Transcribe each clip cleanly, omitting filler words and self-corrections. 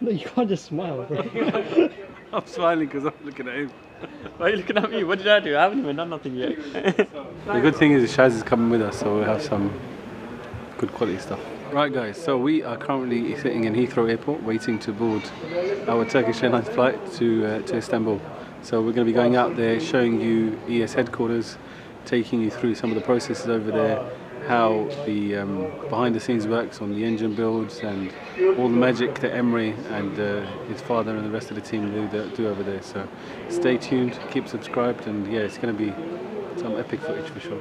No, you can't just smile, bro. I'm smiling because I'm looking at him. Why are you looking at me? What did I do? I haven't even done nothing yet. The good thing is Shaz is coming with us, so we'll have some good quality stuff. Right guys, so we are currently sitting in Heathrow Airport waiting to board our Turkish Airlines flight to Istanbul. So we're going to be going out there, showing you ES headquarters, taking you through some of the processes over there, how the behind the scenes works on the engine builds and all the magic that EMRE and his father and the rest of the team do over there. So stay tuned, keep subscribed, and yeah, it's going to be some epic footage for sure.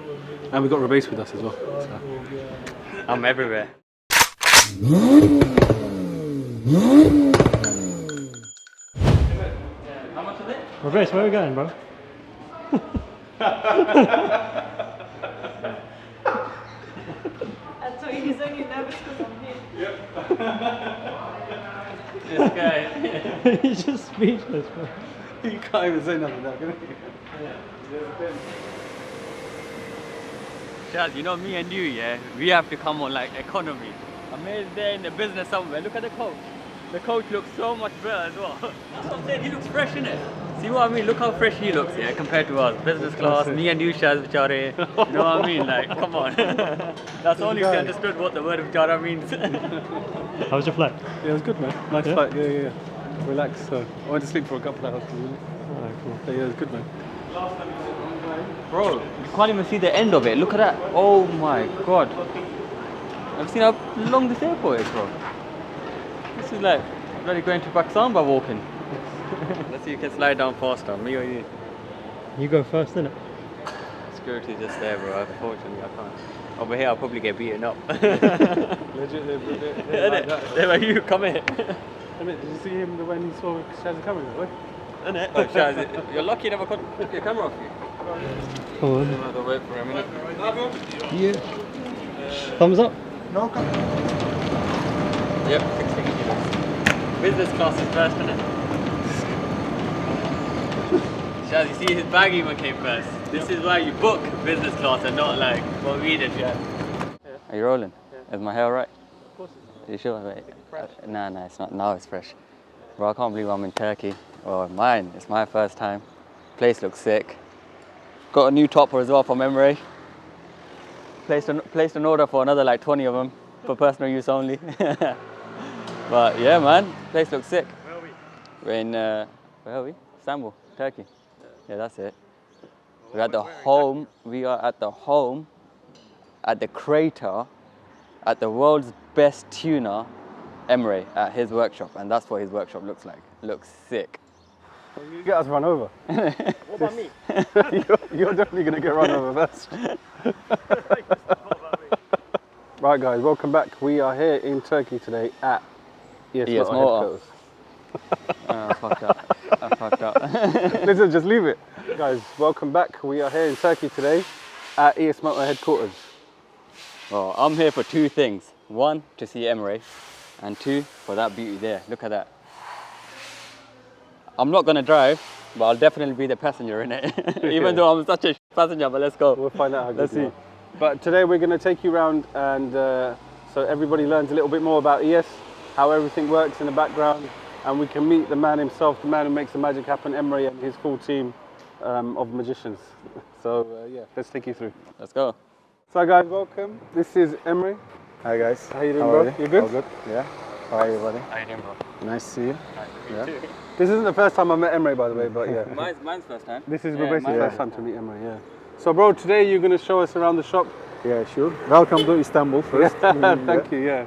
And we've got Rabace with us as well. So. I'm everywhere. How much is it? Rabace, where are we going, bro? I told you he's only nervous because I'm here. This guy. He's just speechless, bro. You can't even say nothing now, can you? Shaz, you know me and you, yeah, we have to come on like economy. I'm there in the business somewhere. Look at the coach. The coach looks so much better as well. That's what I'm saying, he looks fresh, innit? See what I mean? Look how fresh he looks, yeah, compared to us. Business class, me and you, Shaz, Vichare. You know what I mean? Like, come on. That's only if you understood what the word Vichara means. How was your flight? Yeah, it was good, man. Nice flight, yeah. Relax. So I went to sleep for a couple of hours, really. Alright, cool. Yeah, it was good, man. Bro, you can't even see the end of it. Look at that. Oh my god. I've seen how long this airport is, bro. This is like bloody going to Pakistan by walking. Let's see if you can slide down faster. Me or you? You go first, innit? Security just there, bro. Unfortunately, I can't. Over here, I'll probably get beaten up. Legit, they're like that. They're like, you come here. I mean, did you see him when he saw Shaz coming? Right? Innit? Oh, Shaz, you're lucky you never took your camera off you. Hold on. I'll have to wait for a minute. Yeah. Thumbs up? No, come. Yep, 16 kilos. Business class is first, innit? Shaz, you see his bag even came first. This is why you book business class and not like what we did, yeah. Are you rolling? Yeah. Is my hair right? Of course it's Are you sure? Wait. fresh. Nah, it's not. Now it's fresh. Bro, I can't believe I'm in Turkey. Or mine. It's my first time. Place looks sick. Got a new topper as well from EMRE. Placed an order for another like 20 of them for personal use only. But yeah, man, place looks sick. Where are we? We're in, where are we? Istanbul, Turkey. Yeah, that's it. We're at the home. We are at the home, at the crater, at the world's best tuner, EMRE, at his workshop, and that's what his workshop looks like. Looks sick. You get us run over. What about me? You're definitely going to get run over first. Right guys, welcome back. We are here in Turkey today at ESMOTOR headquarters. I fucked up. Listen, just leave it. Guys, welcome back. We are here in Turkey today at ESMOTOR headquarters. Well, I'm here for two things. One, to see EMRE, and two, for that beauty there. Look at that. I'm not going to drive, but I'll definitely be the passenger in it. Even though I'm such a passenger, but let's go. We'll find out how good Let's you see. are. But today we're going to take you around and so everybody learns a little bit more about ES, how everything works in the background, and we can meet the man himself, the man who makes the magic happen, EMRE, and his full team of magicians. So yeah, let's take you through. Let's go. So guys, welcome. This is EMRE. Hi guys. How you doing, How bro? are you? You good? All good. Yeah. How are you, buddy? How you doing, bro? Nice to see you. Me too. This isn't the first time I met EMRE, by the way, but yeah. Mine's first time. This is Yeah, basically mine- the first time to meet EMRE, yeah. So bro, today you're going to show us around the shop. Yeah, sure. Welcome to Istanbul first. Thank you, yeah.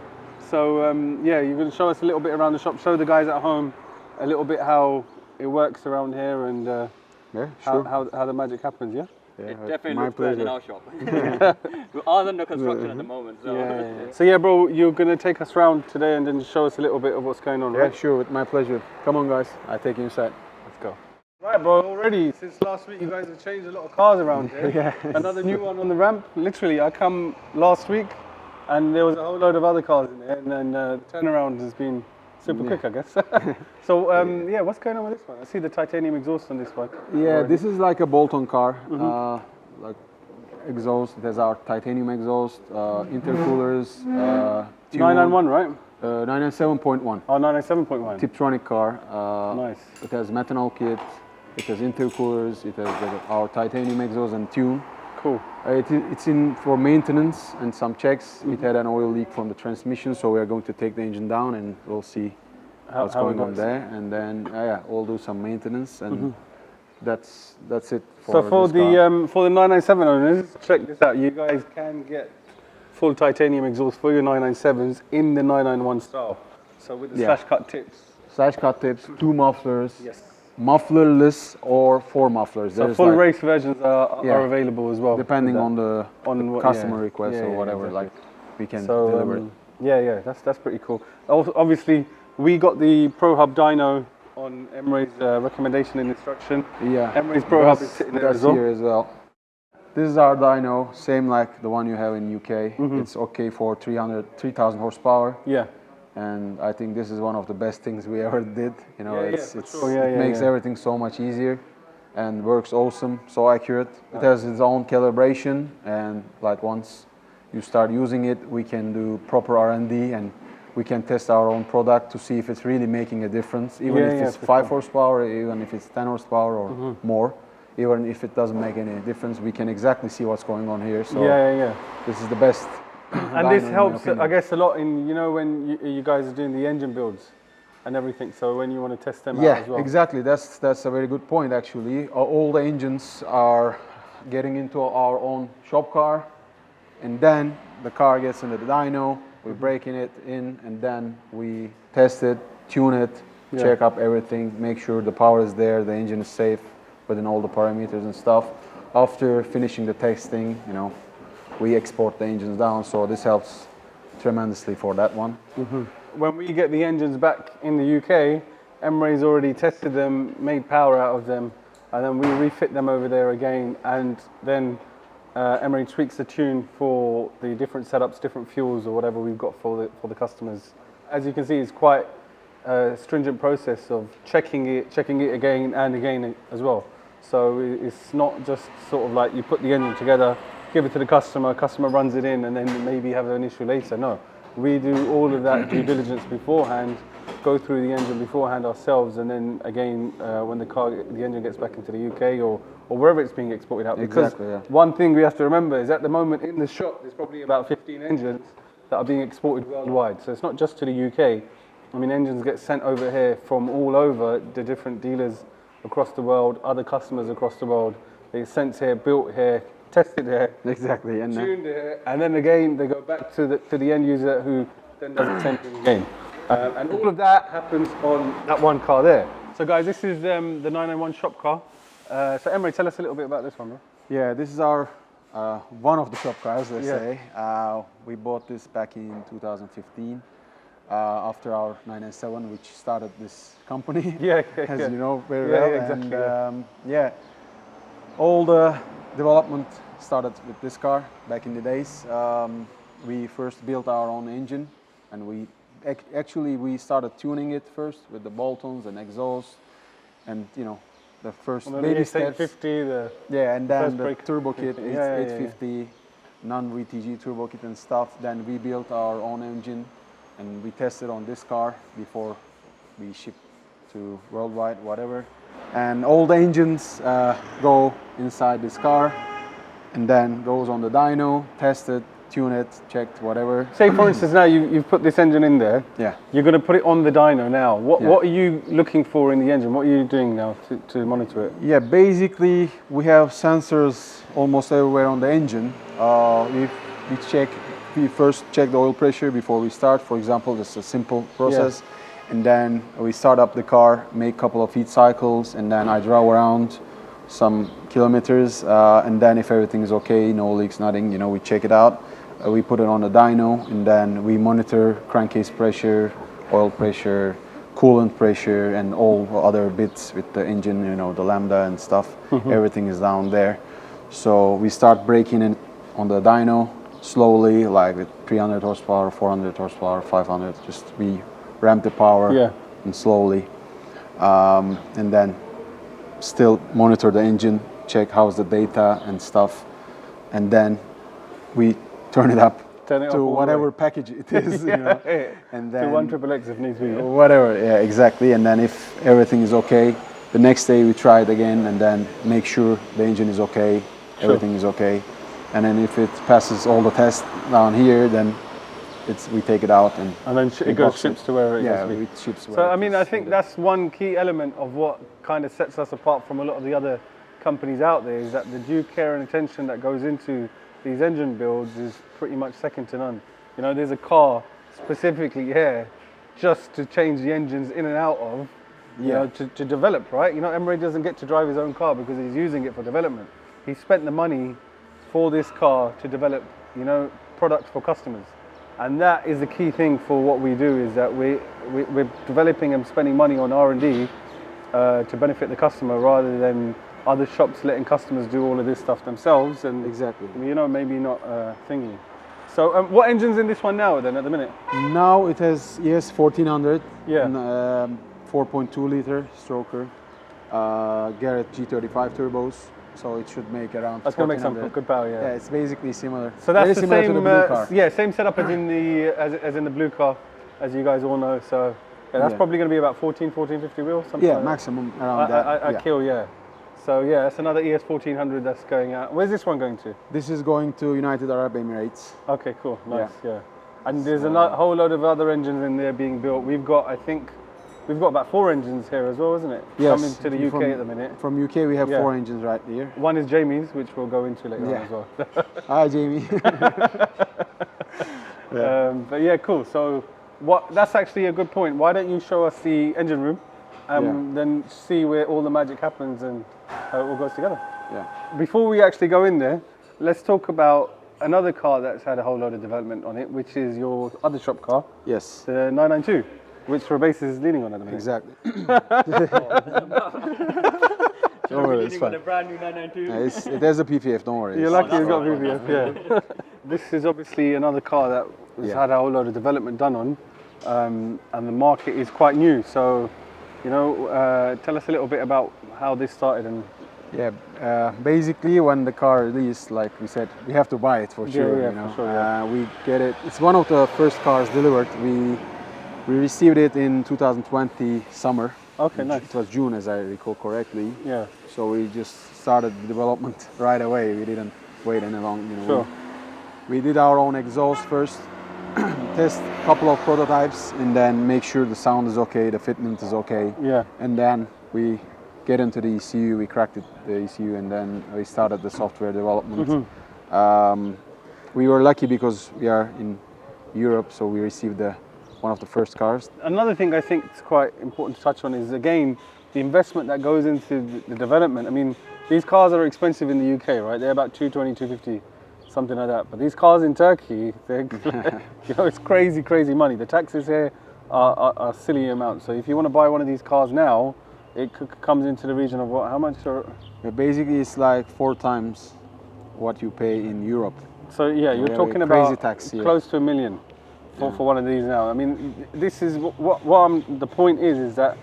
So yeah, you're going to show us a little bit around the shop, show the guys at home a little bit how it works around here and Yeah, sure. how the magic happens, yeah? Yeah, It definitely my looks better than pleasure. our shop. We're all under construction at the moment, so. Yeah. So yeah, bro, you're going to take us around today and then show us a little bit of what's going on, Yeah, right? sure. With my pleasure. Come on, guys. I'll take you inside. Let's go. Right, bro, already, since last week, you guys have changed a lot of cars around here. Yeah. Another new one on the ramp. Literally, I come last week and there was a whole load of other cars in there, and then the turnaround has been super quick, I guess. So, yeah, what's going on with this one? I see the titanium exhaust on this one. Yeah, this is like a bolt-on car. Like exhaust. There's our titanium exhaust, intercoolers. 991, right? 997.1. Oh, 997.1. Tiptronic car. Nice. It has methanol kit. It has intercoolers. It has our titanium exhaust and tune. Cool. It's in for maintenance and some checks. It had an oil leak from the transmission, so we are going to take the engine down and we'll see what's going on there. And then yeah, we'll do some maintenance, and that's it. So for this car. the 997 owners, check this out. You guys can get full titanium exhaust for your 997s in the 991 style. So with the slash cut tips. Slash cut tips, 2 mufflers. Yes. Mufflerless or 4 mufflers. So full race versions are available as well. Depending on the customer request or whatever, exactly. like we can deliver it. Yeah, that's pretty cool. Also, obviously, we got the Pro Hub Dyno on EMRE's recommendation and instruction. Yeah. EMRE's Pro Hub is sitting there as well. Here as well. This is our dyno, same like the one you have in UK. It's okay for 3,000 horsepower. Yeah. And I think this is one of the best things we ever did. You know, Sure. it makes everything so much easier and works awesome, so accurate. It has its own calibration, and like once you start using it, we can do proper R&D and we can test our own product to see if it's really making a difference, even if it's 5 horsepower, even if it's 10 horsepower or more. Even if it doesn't make any difference, we can exactly see what's going on here. So this is the best. And this helps, I guess, a lot in, you know, when you guys are doing the engine builds and everything, so when you want to test them out as well. Yeah, exactly. That's a very good point, actually. All the engines are getting into our own shop car, and then the car gets into the dyno, we're breaking it in, and then we test it, tune it, check up everything, make sure the power is there, the engine is safe within all the parameters and stuff. After finishing the testing, you know, we export the engines down, so this helps tremendously for that one. When we get the engines back in the UK, EMRE's already tested them, made power out of them, and then we refit them over there again, and then EMRE tweaks the tune for the different setups, different fuels or whatever we've got for the customers. As you can see, it's quite a stringent process of checking it again and again as well. So it's not just sort of like you put the engine together, give it to the customer runs it in, and then maybe have an issue later. No, we do all of that due diligence beforehand, go through the engine beforehand ourselves, and then again when the engine gets back into the UK or wherever it's being exported out. Because one thing we have to remember is at the moment in the shop there's probably about 15 engines that are being exported worldwide. So it's not just to the UK. I mean, engines get sent over here from all over the different dealers across the world, other customers across the world. They're sent here, built here, tested here, exactly, and tuned here, and then again they go back to the end user who then does the same thing again. And all of that happens on that one car there. So guys, this is the 991 shop car. So EMRE, tell us a little bit about this one, bro. Yeah, this is our one of the shop cars, let's say. We bought this back in 2015 after our 997, which started this company, as you know very well. Exactly. And all the development started with this car back in the days. We first built our own engine, and we started tuning it first with the bolt-ons and exhaust, and you know, the first baby steps. 850, and then the turbo kit, 850, non-VTG turbo kit and stuff. Then we built our own engine, and we tested on this car before we ship to worldwide, whatever. And all the engines go inside this car, and then goes on the dyno, tested, tune it, checked, whatever. Say for instance now you've put this engine in there. Yeah. You're going to put it on the dyno now. What are you looking for in the engine? What are you doing now to monitor it? Yeah, basically we have sensors almost everywhere on the engine. We first check the oil pressure before we start. For example, this is a simple process. And then we start up the car, make a couple of heat cycles, and then I drive around some kilometers, and then if everything is okay, no leaks, nothing, you know, we check it out. We put it on the dyno, and then we monitor crankcase pressure, oil pressure, coolant pressure, and all other bits with the engine, you know, the lambda and stuff. Everything is down there. So we start breaking it on the dyno slowly, like with 300 horsepower, 400 horsepower, 500, just we ramp the power and slowly, and then still monitor the engine, check how's the data and stuff, and then we turn it up turn it off to all the whatever way. package it is, you know, and To then 1XXX if needs be. whatever, yeah, exactly. And then if everything is okay, the next day we try it again and then make sure the engine is okay, everything is okay. And then if it passes all the tests down here, then we take it out and then it goes ships to wherever it yeah, needs to be. it ships. So I mean, I think that's one key element of what kind of sets us apart from a lot of the other companies out there, is that the due care and attention that goes into these engine builds is pretty much second to none. You know, there's a car specifically here just to change the engines in and out of, you know, to develop, right? You know, EMRE doesn't get to drive his own car because he's using it for development. He spent the money for this car to develop, you know, product for customers. And that is the key thing for what we do, is that we're developing and spending money on R&D to benefit the customer, rather than other shops letting customers do all of this stuff themselves. And exactly, you know, maybe not thingy. So what engine's in this one now then at the minute? now it has ES1400, Yeah. 4.2 liter stroker, Garrett G35 turbos. So it should make around. That's going to make some 1400. good power, Yeah, it's basically similar. So that's very the similar same, to the blue car. yeah, same setup as in the as in the blue car, as you guys all know. So yeah, that's probably going to be about 1450 wheels, something. Yeah, like maximum around that. I kill, yeah. So yeah, that's another ES1400 that's going out. Where's this one going to? This is going to United Arab Emirates. Okay, cool, nice, yeah. And there's a whole load of other engines in there being built. We've got, I think, we've got about 4 engines here as well, isn't it? Yes. Coming to the UK at the minute. From UK we have 4 engines right here. One is Jamie's, which we'll go into later on as well. Hi Jamie. But yeah, cool. So that's actually a good point. Why don't you show us the engine room and then see where all the magic happens and how it all goes together. Yeah. Before we actually go in there, let's talk about another car that's had a whole load of development on it, which is your other shop car. Yes. The 992. Which Rebase is leaning on at the minute. Exactly. Don't worry, it's fine. A brand new 992. It has a PPF, don't worry. You're lucky you've got PPF, yeah. This is obviously another car that has had a whole load of development done on, and the market is quite new. So, you know, tell us a little bit about how this started. And yeah, basically when the car released, like we said, we have to buy it for sure. Yeah, you know? for sure, yeah. We get it. It's one of the first cars delivered. We received it in 2020 summer. Okay, nice. It was June, as I recall correctly. Yeah. So we just started the development right away. We didn't wait any long. You know. Sure. We did our own exhaust first, test a couple of prototypes, and then make sure the sound is okay, the fitment is okay. Yeah. And then we get into the ECU. We cracked the ECU, and then we started the software development. We were lucky because we are in Europe, so we received one of the first cars. Another thing I think is quite important to touch on is, again, the investment that goes into the development. I mean, these cars are expensive in the UK, right? They're about 220, 250, something like that. But these cars in Turkey, they're, you know, it's crazy, crazy money. The taxes here are silly amounts. So if you want to buy one of these cars now, it comes into the region of what? How much? Basically, it's like 4 times what you pay in Europe. So yeah, you're talking about close to $1 million for one of these now. I mean, this is the point is that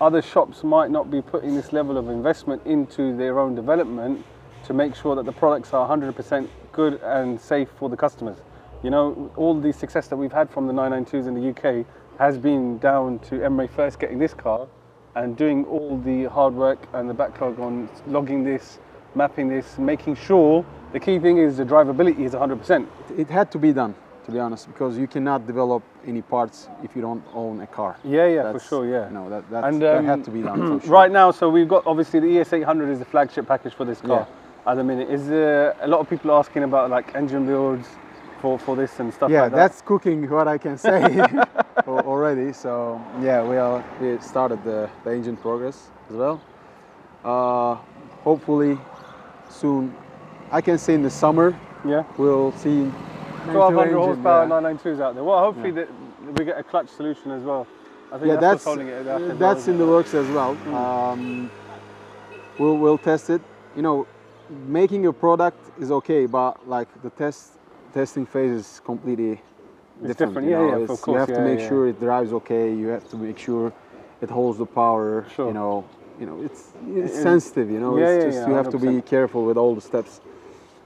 other shops might not be putting this level of investment into their own development to make sure that the products are 100% good and safe for the customers. You know, all the success that we've had from the 992s in the UK has been down to EMRE first getting this car and doing all the hard work and the backlog on logging this, mapping this, making sure the key thing is the drivability is 100%. It had to be done, to be honest, because you cannot develop any parts if you don't own a car. Yeah, for sure, yeah. No, that had to be done for sure. Right now, so we've got, obviously, the ES800 is the flagship package for this car at the minute. Is there a lot of people asking about like engine builds for this and stuff like that? Yeah, that's cooking, what I can say already. So yeah, we started the engine progress as well. Hopefully soon, I can say in the summer, we'll see 1200 horsepower 992s out there. Well, hopefully that we get a clutch solution as well. I think that's what's holding it up. That's in the works as well. We'll test it. You know, making a product is okay, but like the testing phase is completely different. Yeah, of course. You have to make sure it drives okay. You have to make sure it holds the power. Sure. You know, it's sensitive. You know, it's just you have to be careful with all the steps.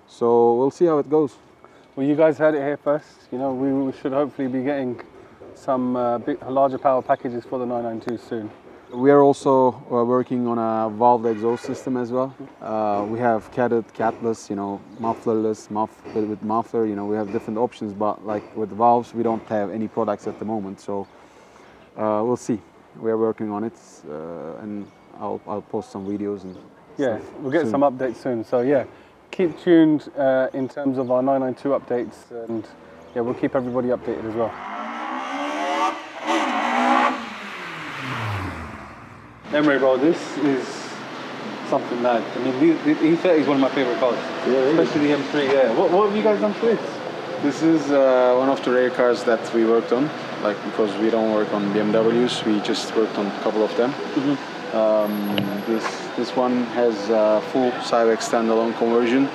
So we'll see how it goes. Well, you guys heard it here first. You know, we should hopefully be getting some larger power packages for the 992 soon. We are also working on a valved exhaust system as well. We have catted, catless, you know, mufflerless, with muffler. You know, we have different options, but like with valves, we don't have any products at the moment. So we'll see. We are working on it, and I'll post some videos and yeah, stuff we'll get soon. some updates soon. So yeah, keep tuned in terms of our 992 updates, and yeah, we'll keep everybody updated as well. EMRE, bro, this is something mad. I mean, the E30 is one of my favourite cars, especially the M3. Yeah. What have you guys done for this? This is one of the rare cars that we worked on, like because we don't work on BMWs, we just worked on a couple of them. This one has full Cybex standalone conversion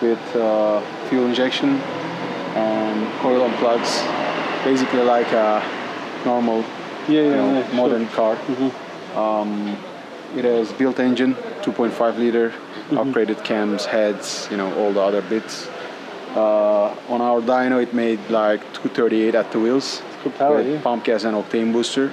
with fuel injection and coil on plugs, basically like a normal modern car. It has built engine, 2.5 liter, upgraded cams, heads, you know, all the other bits. On our dyno, it made like 238 at the wheels, good power, with yeah. pump gas and octane booster.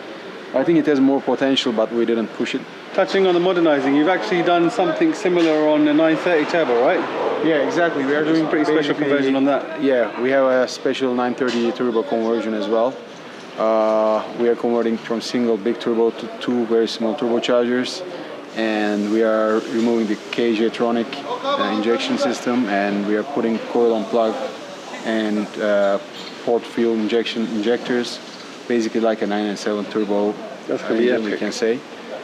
I think it has more potential, but we didn't push it. Touching on the modernizing, you've actually done something similar on the 930 turbo, right? Yeah, exactly. We are doing Pretty special basically- conversion on that. Yeah, we have a special 930 turbo conversion as well. We are converting from single big turbo to two very small turbochargers, and we are removing the KJ-tronic injection system, and we are putting coil on plug and port fuel injectors, basically like a 997 turbo That's gonna be engine, we epic. can say.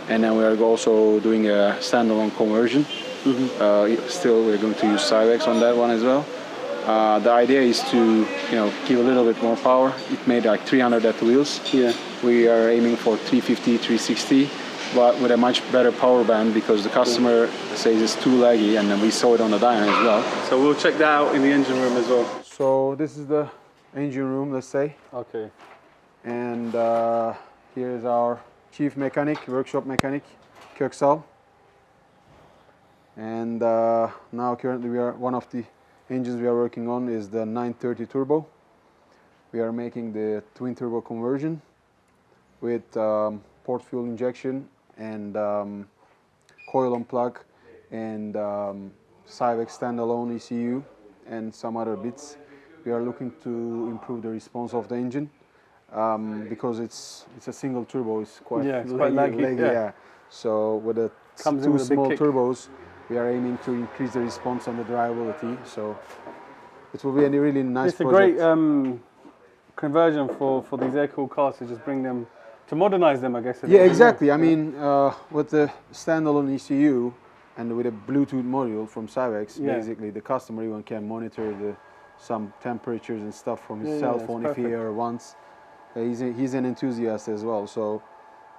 And then we are also doing a standalone conversion. Still, we're going to use Cybex on that one as well. The idea is to, give a little bit more power. It made like 300 at the wheels. Yeah. We are aiming for 350, 360, but with a much better power band because the customer says it's too laggy, and then we saw it on the dyno as well. So we'll check that out in the engine room as well. So this is the engine room, let's say, Okay. and here is our chief mechanic, workshop mechanic, Köksal. And now currently one of the engines we are working on is the 930 turbo. We are making the twin turbo conversion with port fuel injection and coil on plug and Cybex standalone ECU and some other bits. We are looking to improve the response of the engine because it's a single turbo. It's quite laggy, yeah. So with the Comes in two with a big small kick. turbos, we are aiming to increase the response and the drivability. So it will be a really nice It's a project. great conversion for these air-cooled cars to just bring them, to modernize them, I guess. a Yeah, little bit exactly. more. I mean, with the standalone ECU and with a Bluetooth module from Cybex, Yeah. basically the customer even can monitor some temperatures and stuff from his Yeah, cell it's phone if he perfect. ever wants. He's an enthusiast as well. So,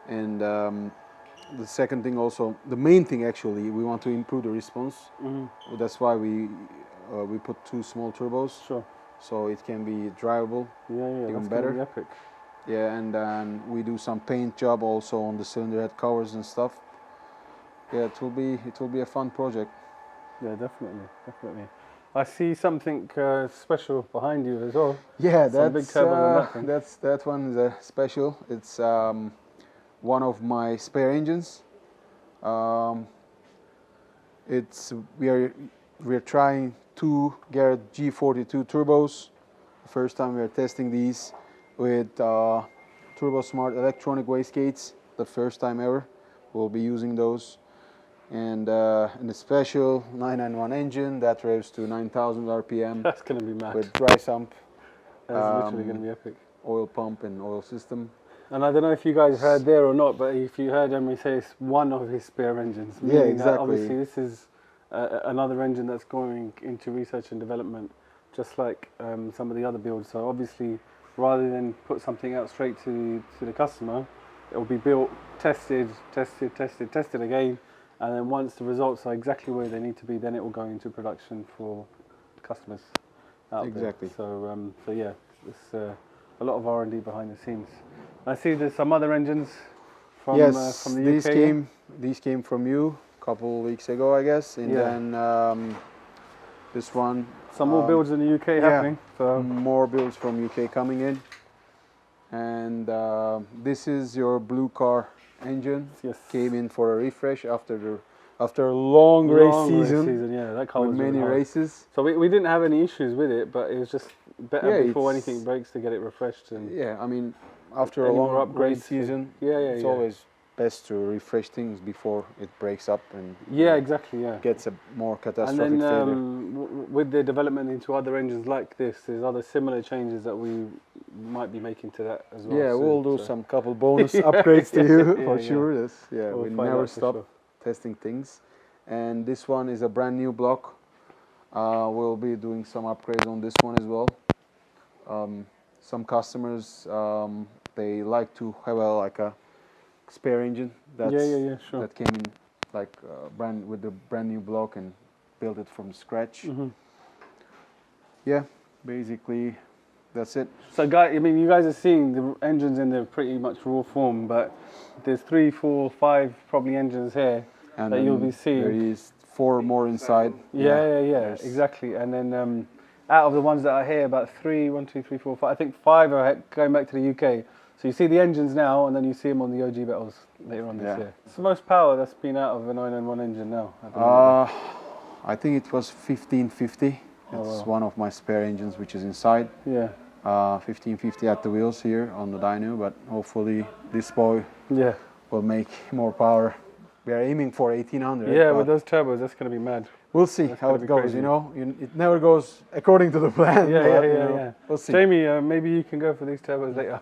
and the second thing also, the main thing actually, we want to improve the response. Mm-hmm. That's why we put two small turbos, Sure. so it can be drivable. Yeah, Even that's better. gonna be epic. Yeah, and then we do some paint job also on the cylinder head covers and stuff. Yeah, it will be a fun project. Yeah, definitely. I see something special behind you as well. Yeah, Some big turbos on that thing. that one is special. It's one of my spare engines. We're trying two Garrett G42 turbos. The first time we are testing these with Turbo Smart electronic wastegates. The first time ever, we'll be using those. And in a special 991 engine that revs to 9,000 RPM That's gonna be mad. with dry sump, That's literally gonna be epic. oil pump and oil system. And I don't know if you guys heard there or not, but if you heard Emery say it's one of his spare engines. Yeah, meaning that exactly. obviously, this is another engine that's going into research and development, just like some of the other builds. So obviously, rather than put something out straight to the customer, it will be built, tested again, and then once the results are exactly where they need to be, then it will go into production for customers out Exactly. there. So yeah, it's a lot of R&D behind the scenes. I see there's some other engines from Yes, the these UK. came from you a couple weeks ago, I guess, and Yeah. then This one. Some more builds in the UK happening. So More builds from UK coming in. And this is your blue car engine. Yes. Came in for a refresh after a long race season. Yeah, that car With was many really hard. races. So we didn't have any issues with it, but it was just better before it's- anything breaks to get it refreshed. And Yeah, I mean, after a Any long more race upgrades? season, yeah, it's yeah. always best to refresh things before it breaks up and Yeah, exactly, yeah. gets a more And catastrophic then failure. with the development into other engines like this, there's other similar changes that we might be making to that as well. Yeah, soon, we'll do so. some couple bonus upgrades to you for yeah. sure. We'll We find never out for stop sure. testing things. And this one is a brand new block. We'll be doing some upgrades on this one as well. Some customers they like to have like a spare engine Sure. that came in like with the brand new block and built it from scratch. Mm-hmm. Yeah, basically that's it. So, I mean, you guys are seeing the engines in their pretty much raw form, but there's 3, 4, 5 probably engines here And that you'll then be seeing. there is 4 more inside. Yeah, Yes. exactly. And then out of the ones that are here, about 3, 1, 2, 3, 4, 5, I think 5 are going back to the UK. So you see the engines now, and then you see them on the OG battles later on this year. It's the most power that's been out of a 991 engine now. I think it was 1550. It's one of my spare engines which is inside. Yeah. 1550 at the wheels here on the dyno, but hopefully this boy Yeah. will make more power. We are aiming for 1800. Yeah, but with those turbos, that's going to be mad. we'll see That's how gonna it be goes. crazy. You know, it never goes according to the plan. Yeah, but, yeah, you know, yeah. We'll see. Jamie, maybe you can go for these turbos later.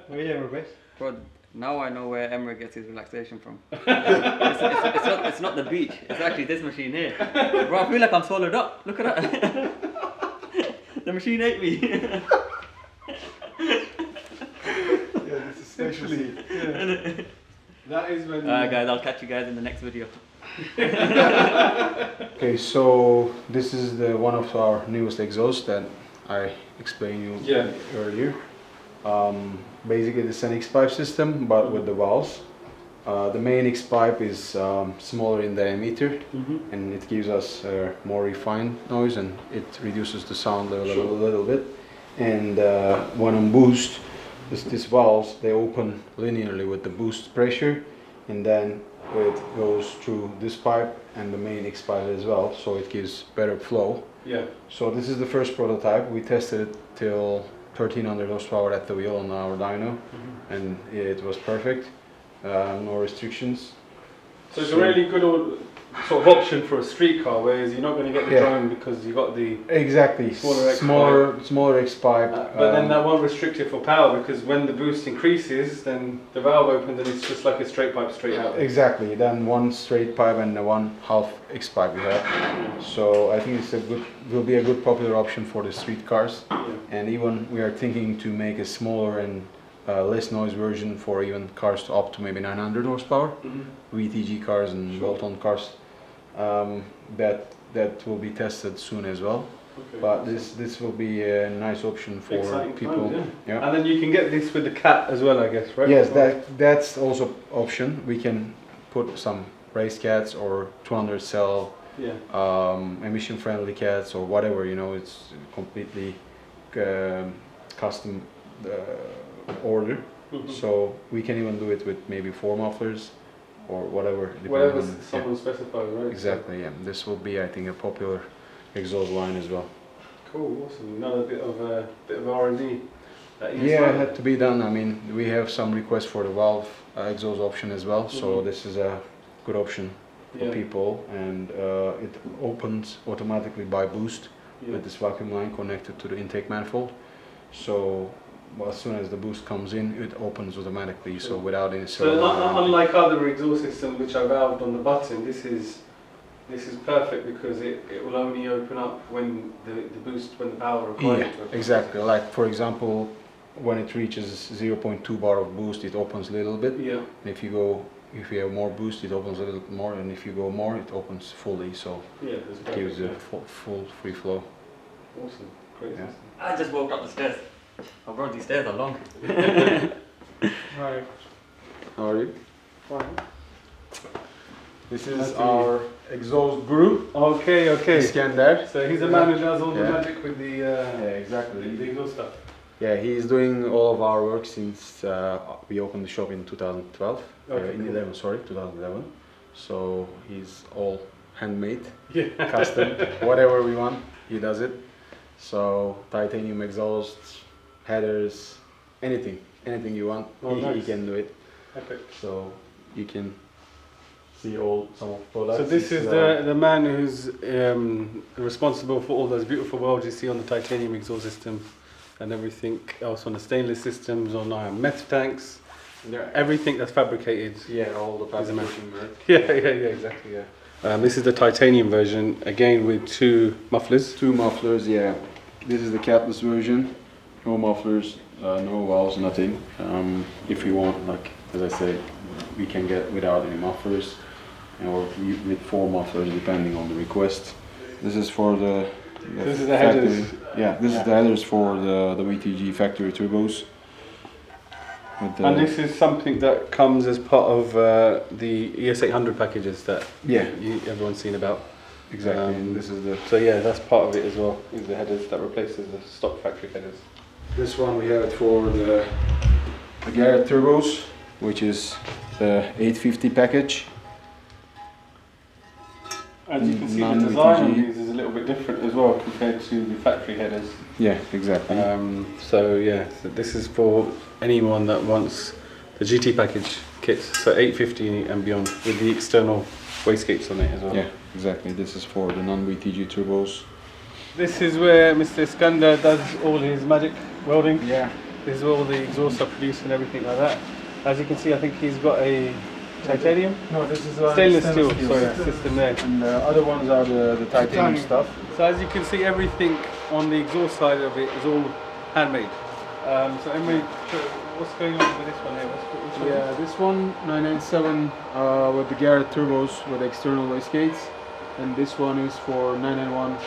We're here, Rubbish. Bro, now I know where EMRE gets his relaxation from. It's not the beach, it's actually this machine here. Bro, I feel like I'm swallowed up. Look at that. The machine ate me. Essentially. That is when. Guys, I'll catch you guys in the next video. Okay, so this is the one of our newest exhausts that I explained you earlier. Basically, it's an X-pipe system, but with the valves. The main X-pipe is smaller in diameter, and it gives us more refined noise, and it reduces the sound level a little bit. And when on boost, these valves, they open linearly with the boost pressure, and then it goes through this pipe and the main X-pipe as well, so it gives better flow. Yeah. So this is the first prototype. We tested it till 1300 horsepower at the wheel on our dyno, and it was perfect. No restrictions. So it's a really good sort of option for a street car, whereas you're not going to get the drone because you got the Exactly. Smaller X-pipe. but then that won't restrict it for power, because when the boost increases, then the valve opens and it's just like a straight pipe straight out. Exactly. Then one straight pipe and the one half X-pipe we have. So I think it's will be a good popular option for the street cars. And even we are thinking to make a smaller and less noise version for even cars to up to maybe 900 horsepower, VTG cars and bolt-on cars. That will be tested soon as well. Okay. But this will be a nice option for Exciting people. times, Yeah. And then you can get this with the cat as well, I guess, right? Yes, that's also option. We can put some race cats or 200 cell emission friendly cats or whatever. You know, it's completely custom order. So we can even do it with maybe 4 mufflers or whatever. Whatever depending on- someone specifies, right? Exactly, yeah. This will be, I think, a popular exhaust line as well. Cool, awesome. Another bit of R&D. Yeah, it had to be done. I mean, we have some requests for the valve exhaust option as well, so this is a good option for people, and it opens automatically by boost with this vacuum line connected to the intake manifold. So as soon as the boost comes in, it opens automatically, so without any So unlike other exhaust systems which are valved on the button, this is perfect because it will only open up when the boost, when the power required to open. Exactly. Like for example, when it reaches 0.2 bar of boost, it opens a little bit. Yeah. And if you have more boost, it opens a little bit more, and if you go more, it opens fully. So it gives a full free flow. Awesome. Great. Yeah. I just walked up the stairs. Oh bro, these stairs are long. Hi. How are you? Fine. This Nice is to meet our exhaust guru. Okay. Scan there. So he's a man who does all the Yeah. magic with the Exactly. the exhaust stuff. Yeah, he's doing all of our work since we opened the shop in 2012. Okay, In cool. 2011. So he's all handmade, Yeah. custom, whatever we want, he does it. So titanium exhausts, headers, anything you want, Oh, he nice. can do it. Epic. So you can see all some of products. So this is the man who's responsible for all those beautiful welds you see on the titanium exhaust system and everything else on the stainless systems, on our metal tanks, everything that's fabricated. yeah, all the He's a man. fabrication work. Yeah, exactly, yeah. This is the titanium version, again with 2 mufflers. 2 mufflers, yeah. This is the capless version. No mufflers, no valves, nothing. If you want, like as I said, we can get without any mufflers, or with 4 mufflers depending on the request. This is for the This is the factory. headers. Yeah, this is the headers for the VTG factory turbos. With the, And this is something that comes as part of the ES800 packages that yeah, everyone's seen about. exactly. And this is the So yeah, that's part of it as well, is the headers that replaces the stock factory headers. This one we have it for the Garrett turbos, which is the 850 package. As you can see, the Non-VTG. design on these is a little bit different as well compared to the factory headers. Yeah, exactly. So yeah, so this is for anyone that wants the GT package kits, so 850 and beyond, with the external wastegates on it as well. Yeah, exactly. This is for the non-VTG turbos. This is where Mr. Iskander does all his magic welding. Yeah. This is where all the exhausts are produced and everything like that. As you can see, I think he's got a titanium? No, this is Stainless steel, sorry, yeah. system there. And the other ones are the titanium stuff. So as you can see, everything on the exhaust side of it is all handmade. So Emre, what's going on with this one here? Which one? Yeah, this one 997 with the Garrett turbos with external wastegates, and this one is for 991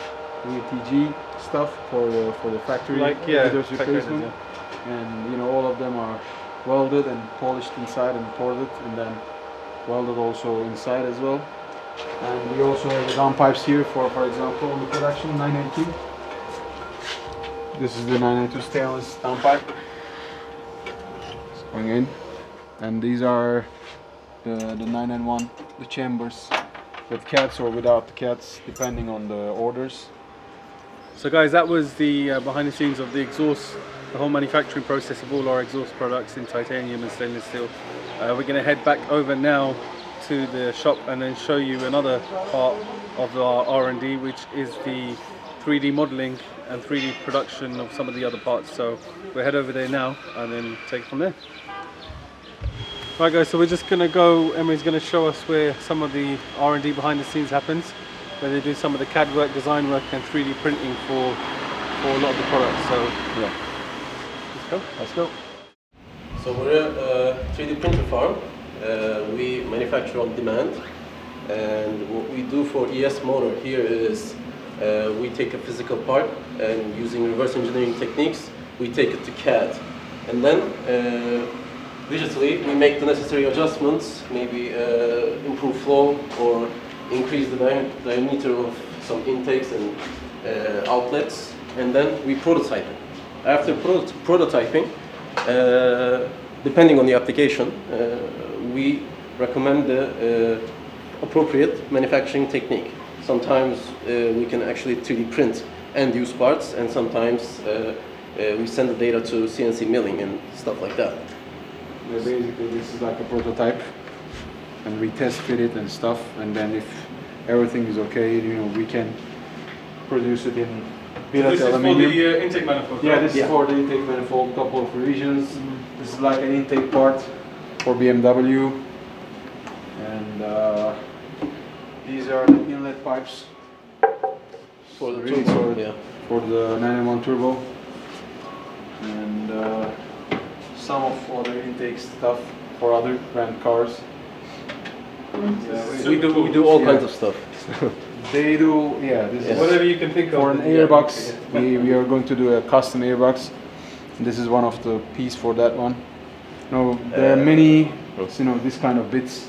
VTG stuff for the factory headers factory headers, replacement. And you know, all of them are welded and polished inside and ported, and then welded also inside as well. And we also have the downpipes here for example, on the production 992. This is the 992 stainless downpipe. It's going in. And these are the 991, the chambers with cats or without the cats, depending on the orders. So guys, that was the behind the scenes of the exhaust, the whole manufacturing process of all our exhaust products in titanium and stainless steel. We're going to head back over now to the shop and then show you another part of our R&D, which is the 3D modeling and 3D production of some of the other parts. So we'll head over there now and then take it from there. Right guys, so we're just going to go, Emre's going to show us where some of the R&D behind the scenes happens, where they do some of the CAD work, design work and 3D printing for a lot of the products. So yeah, let's go. So we're a 3D printer farm. We manufacture on demand, and what we do for ESMOTOR here is we take a physical part and using reverse engineering techniques we take it to CAD, and then digitally we make the necessary adjustments, maybe improve flow or increase the diameter of some intakes and outlets, and then we prototype it. After prototyping, depending on the application, we recommend the appropriate manufacturing technique. Sometimes we can actually 3D print end-use parts, and sometimes we send the data to CNC milling and stuff like that. Yeah, basically this is like a prototype, and we test fit it and stuff, and then if everything is okay, you know, we can produce it in billet This is for aluminium. the intake manifold. Yeah, right? this is for the intake manifold, couple of revisions. This is like an intake part for BMW, and these are the inlet pipes For the really turbo, solid yeah. for the 991 turbo, and some of other intake stuff for other brand cars. We do all kinds of stuff. They do, yeah. This is Whatever you can think of. for an airbox. We are going to do a custom airbox. This is one of the piece for that one. No, there are many, you know, this kind of bits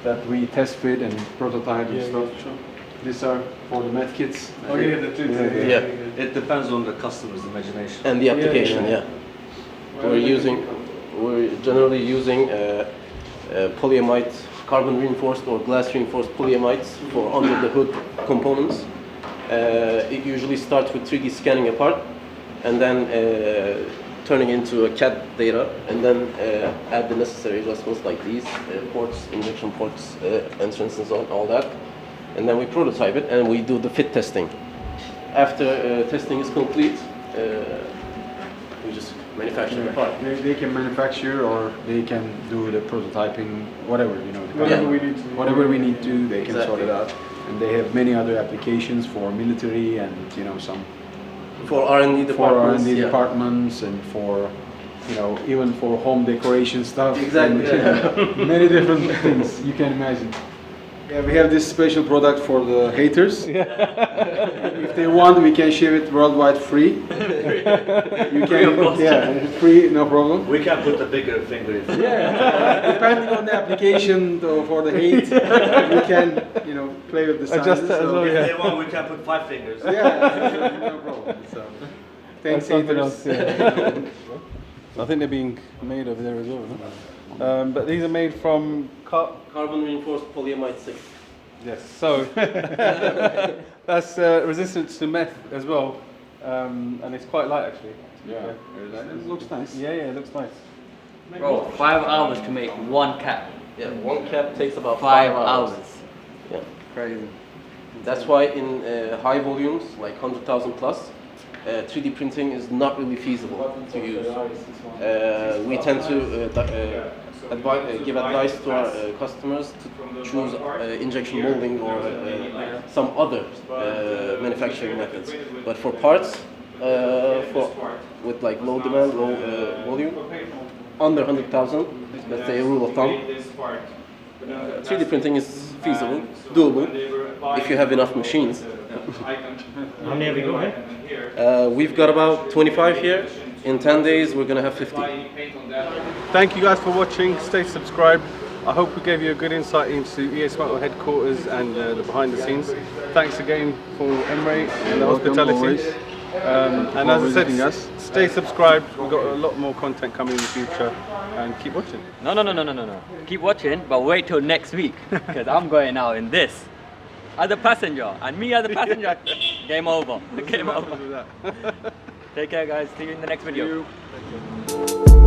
that we test fit and prototype and Yeah, stuff. yeah, sure. These are for the med kits. Oh yeah, the tubes. Yeah. It depends on the customer's imagination. And the application, yeah. yeah. We're generally using polyamide, carbon reinforced or glass reinforced polyamides for under the hood components. It usually starts with 3D scanning a part and then turning into a CAD data, and then add the necessary adjustments like these ports, injection ports, entrance and so on, all that. And then we prototype it and we do the fit testing. After testing is complete, we just manufacture the part. They can manufacture or they can do the prototyping, whatever, you know. Whatever we need to. Whatever we need to, they can sort Exactly. it out. And they have many other applications for military and, you know, some For R&D for departments, R&D yeah. departments and for, you know, even for home decoration stuff. Exactly, And, many different things you can imagine. Yeah, we have this special product for the haters. If they want, we can share it worldwide free. You can, yeah, free, no problem. We can put a bigger finger if Depending on the application for the hate, you can, you know, play with the sizes. Adjust that as well, if yeah. they want, we can put 5 fingers. Yeah, no problem. So, thanks, Something haters. else, yeah. I think they're being made over there as well. No? But these are made from Carbon reinforced polyamide 6. yes. So that's resistant to meth as well, and it's quite light actually. Yeah, it looks nice. Yeah, it looks nice. Bro, 5 hours to make one cap. Yeah, one cap takes about 5 hours. Yeah. Crazy. That's why in high volumes, like 100,000 plus, 3D printing is not really feasible to use. We tend to give advice to our customers to choose injection molding or some other manufacturing methods. But for parts, with like low demand, low volume, under 100,000, let's say a rule of thumb, 3D printing is feasible, doable, if you have enough machines. How many have you got here? We've got about 25 here. In 10 days, we're going to have 50. Thank you guys for watching. Stay subscribed. I hope we gave you a good insight into ESMOTOR headquarters and the behind the scenes. Thanks again for EMRE and the hospitality. And as I visiting said, us. stay subscribed. We've got a lot more content coming in the future, and keep watching. No. Keep watching, but wait till next week, because I'm going out in this. As a passenger, and me as a passenger, game over. Game over. Take care, guys. See you in the next video. See you.